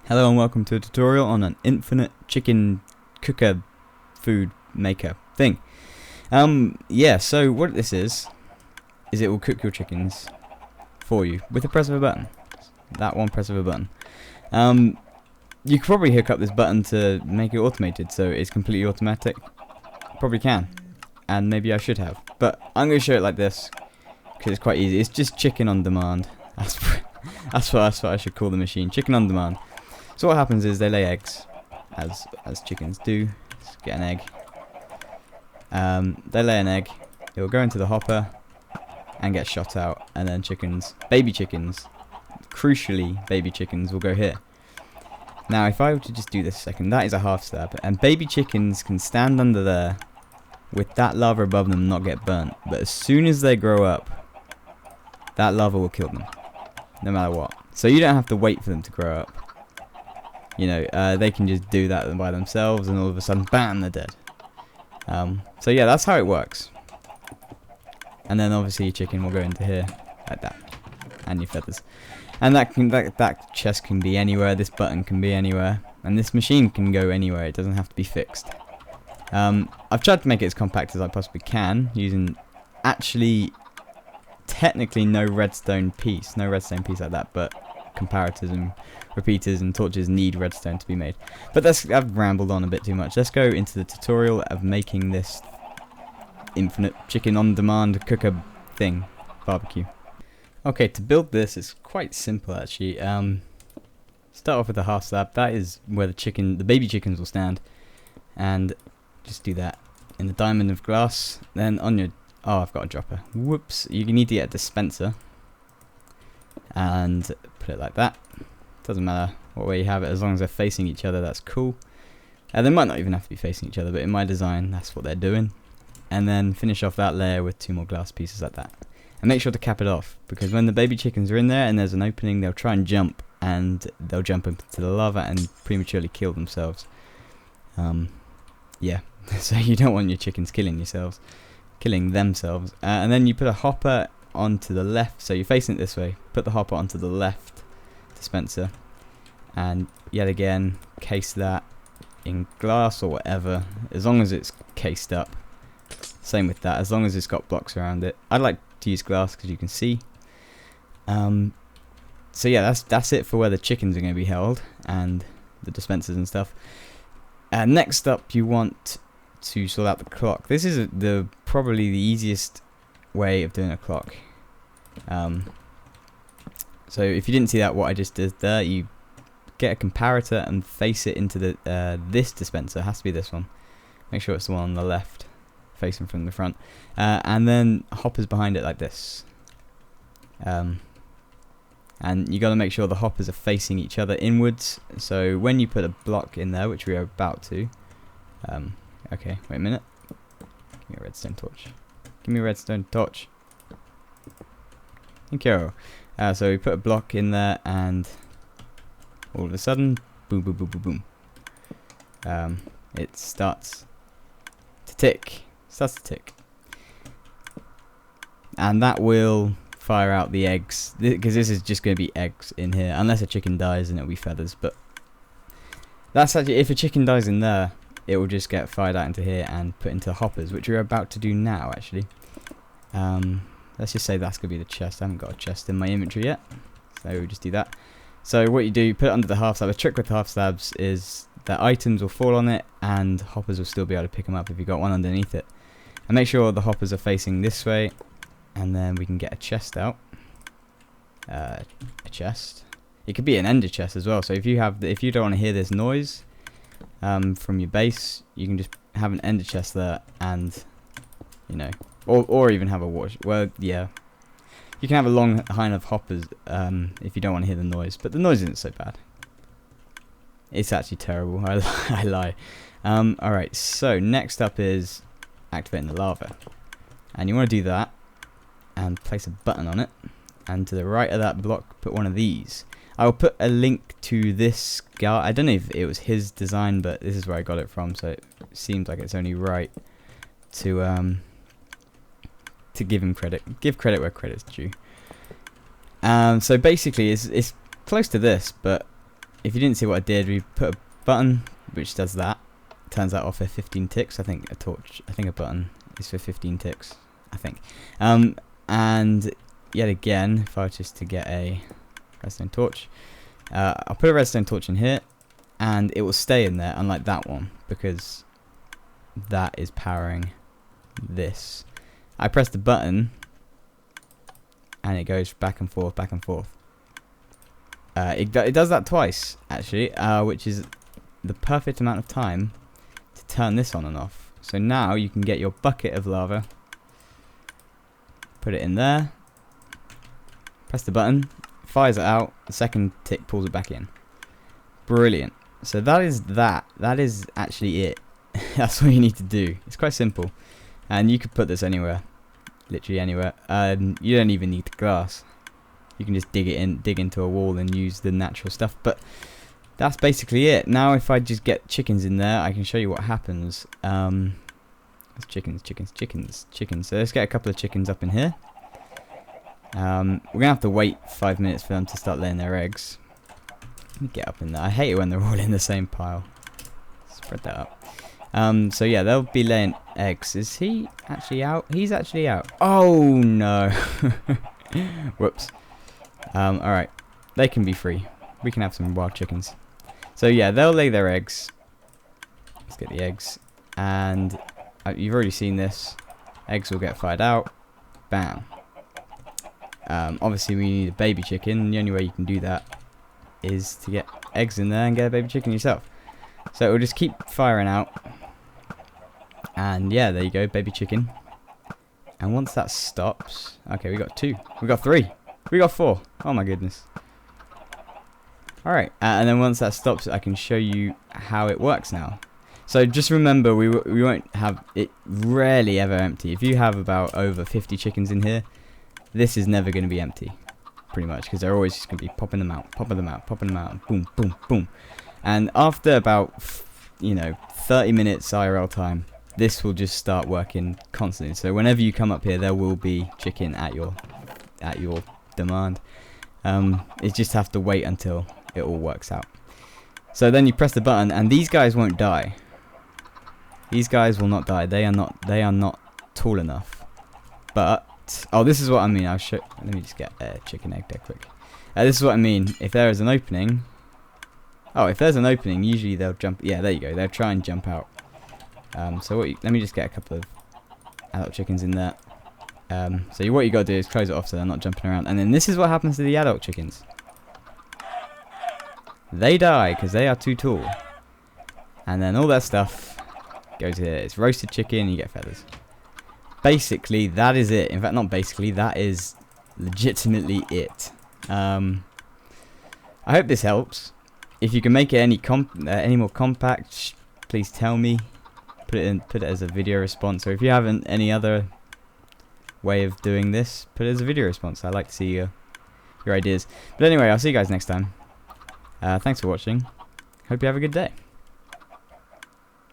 Hello and welcome to a tutorial on an infinite chicken cooker food maker thing. Yeah, so what this is it will cook your chickens for you with the press of a button. That one press of a button. You could probably hook up this button to make it automated, so it's completely automatic. Probably can, and maybe I should have, but I'm going to show it like this because it's quite easy. It's just chicken on demand. That's what I should call the machine. Chicken on demand. So what happens is they lay eggs, as chickens do. Let's get an egg. They lay an egg. It will go into the hopper and get shot out, and then baby chickens, crucially baby chickens, will go here. Now, if I were to just do this a second, that is a half stab, and baby chickens can stand under there with that lava above them and not get burnt. But as soon as they grow up, that lava will kill them, no matter what. So you don't have to wait for them to grow up. You know, they can just do that by themselves, and all of a sudden, bam, they're dead. So yeah, that's how it works. And then obviously your chicken will go into here, like that, and your feathers. And that chest can be anywhere, this button can be anywhere, and this machine can go anywhere. It doesn't have to be fixed. I've tried to make it as compact as I possibly can, using actually technically no redstone piece like that, but comparators and repeaters and torches need redstone to be made. But I've rambled on a bit too much. Let's go into the tutorial of making this infinite chicken on demand cooker thing barbecue. Okay, to build this, it's quite simple actually. Start off with a half slab. That is where the baby chickens will stand, and just do that in the diamond of glass. Then on your I've got a dropper. Whoops! You need to get a dispenser and put it like that. Doesn't matter what way you have it, as long as they're facing each other. That's cool. They might not even have to be facing each other, but in my design, that's what they're doing. And then finish off that layer with 2 more glass pieces like that. And make sure to cap it off, because when the baby chickens are in there and there's an opening, they'll try and jump, and they'll jump into the lava and prematurely kill themselves. Yeah, so you don't want your chickens killing themselves. And then you put a hopper onto the left, so you're facing it this way. Put the hopper onto the left dispenser, and yet again case that in glass or whatever, as long as it's cased up. Same with that, as long as it's got blocks around it. I like to use glass because you can see. So yeah, that's it for where the chickens are going to be held and the dispensers and stuff. Next up, you want to sort out the clock. This is probably the easiest way of doing a clock. So if you didn't see that, what I just did there, you get a comparator and face it into this dispenser. It has to be this one. Make sure it's the one on the left, facing from the front, and then hoppers behind it like this. And you got to make sure the hoppers are facing each other inwards. So when you put a block in there, which we are about to, okay, wait a minute. Give me a redstone torch. Give me a redstone torch. Thank you. So we put a block in there, and all of a sudden, boom, boom, boom, boom, boom. It starts to tick. And that will fire out the eggs, because this is just going to be eggs in here, unless a chicken dies, and it'll be feathers. But that's actually, if a chicken dies in there, it will just get fired out into here and put into hoppers, which we're about to do now actually. Let's just say that's going to be the chest. I haven't got a chest in my inventory yet, so we'll just do that. So what you do, you put it under the half slab. The trick with half slabs is that items will fall on it, and hoppers will still be able to pick them up if you've got one underneath it. And make sure the hoppers are facing this way, and then we can get a chest out. A chest. It could be an ender chest as well. So if you don't want to hear this noise from your base, you can just have an ender chest there, and you know, or even have a watch. Well, yeah, you can have a long line of hoppers if you don't want to hear the noise, but the noise isn't so bad. It's actually terrible. I lie. Alright, so next up is activating the lava, and you want to do that and place a button on it, and to the right of that block put one of these. I will put a link to this guy. I don't know if it was his design, but this is where I got it from, so it seems like it's only right to give him credit. Give credit where credit's due. So basically it's close to this, but if you didn't see what I did, we put a button which does that. Turns that off for 15 ticks. I think a button is for 15 ticks. I think. And yet again, if I were just to get a redstone torch, I'll put a redstone torch in here, and it will stay in there, unlike that one, because that is powering this. I press the button, and it goes back and forth, back and forth. It does that twice, actually, which is the perfect amount of time to turn this on and off. So now you can get your bucket of lava, put it in there, press the button, fires it out, the second tick pulls it back in. Brilliant. So that is that. That is actually it. That's all you need to do. It's quite simple. And you could put this anywhere. Literally anywhere. You don't even need the glass. You can just dig into a wall and use the natural stuff. But that's basically it. Now if I just get chickens in there, I can show you what happens. It's chickens. So let's get a couple of chickens up in here. We're going to have to wait 5 minutes for them to start laying their eggs. Let me get up in there. I hate it when they're all in the same pile. Spread that up. So yeah, they'll be laying eggs. Is he actually out? He's actually out. Oh no. Whoops. Alright. They can be free. We can have some wild chickens. So yeah, they'll lay their eggs. Let's get the eggs. And you've already seen this. Eggs will get fired out. Bam. Obviously we need a baby chicken. The only way you can do that is to get eggs in there and get a baby chicken yourself. So it will just keep firing out. And yeah, there you go, baby chicken. And once that stops... Okay, we got 2. We got 3. We got 4. Oh my goodness. Alright, and then once that stops, I can show you how it works now. So just remember, we won't have it rarely ever empty. If you have about over 50 chickens in here, this is never going to be empty. Pretty much, because they're always just going to be popping them out, and boom, boom, boom. And after about, 30 minutes IRL time, this will just start working constantly. So whenever you come up here, there will be chicken at your demand. You just have to wait until it all works out. So then you press the button, and these guys won't die. These guys will not die. They are not tall enough. But oh, this is what I mean. I'll show. Let me just get a chicken egg there quick. This is what I mean. If there is an opening. Oh, if there's an opening, usually they'll jump. Yeah, there you go. They'll try and jump out. So let me just get a couple of adult chickens in there. So what you got to do is close it off so they're not jumping around. And then this is what happens to the adult chickens. They die because they are too tall. And then all that stuff goes here. It's roasted chicken. You get feathers. Basically, that is it. In fact, not basically. That is legitimately it. I hope this helps. If you can make it any more compact, please tell me. Put it as a video response. Or if you haven't any other way of doing this, put it as a video response. I like to see your ideas. But anyway, I'll see you guys next time. Thanks for watching. Hope you have a good day.